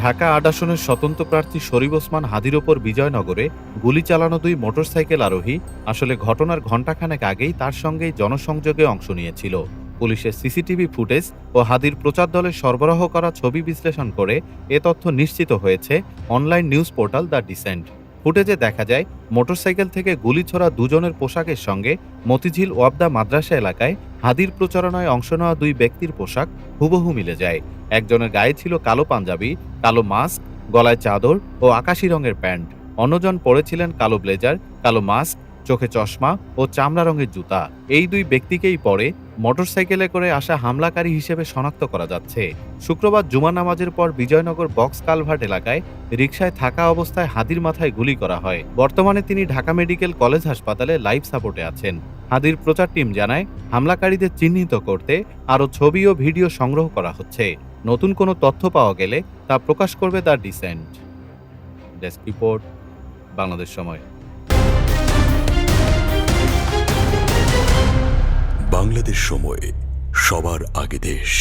ঢাকা ৮ আসনের স্বতন্ত্র প্রার্থী শরীফ ওসমান হাদির ওপর বিজয়নগরে গুলি চালানো দুই মোটরসাইকেল আরোহী আসলে ঘটনার ঘণ্টাখানেক আগেই তার সঙ্গেই জনসংযোগে অংশ নিয়েছিল। পুলিশের সিসিটিভি ফুটেজ ও হাদির প্রচার দলের সরবরাহ করা ছবি বিশ্লেষণ করে এ তথ্য নিশ্চিত হয়েছে online news portal the Decent. ফুটেজে দেখা যায় মোটরসাইকেল থেকে গুলি ছোড়া দুজনের পোশাকের সঙ্গে মতিঝিল ওয়াবদা মাদ্রাসা এলাকায় হাদির প্রচারণায় অংশ নেওয়া দুই ব্যক্তির পোশাক হুবহু মিলে যায়। একজনের গায়ে ছিল কালো পাঞ্জাবি, কালো মাস্ক, গলায় চাদর ও আকাশি রঙের প্যান্ট। অন্যজন পরেছিলেন কালো ব্লেজার, কালো মাস্ক, চোখে চশমা ও চামড়া রঙের জুতা। এই দুই ব্যক্তিকেই পরে মোটরসাইকেলে করে আসা হামলাকারী হিসেবে শনাক্ত করা যাচ্ছে। শুক্রবার জুমা নামাজের পর বিজয়নগর বক্স কালভার্ট এলাকায় রিকশায় থাকা অবস্থায় হাদির মাথায় গুলি করা হয়। বর্তমানে তিনি ঢাকা মেডিকেল কলেজ হাসপাতালে লাইফ সাপোর্টে আছেন। হাদির প্রচার টিম জানায়, হামলাকারীদের চিহ্নিত করতে আরও ছবি ও ভিডিও সংগ্রহ করা হচ্ছে। নতুন কোনো তথ্য পাওয়া গেলে তা প্রকাশ করবে the Decent. Desk report, Bangladesh সময়। বাংলাদেশ সময়, সবার আগে দেশ।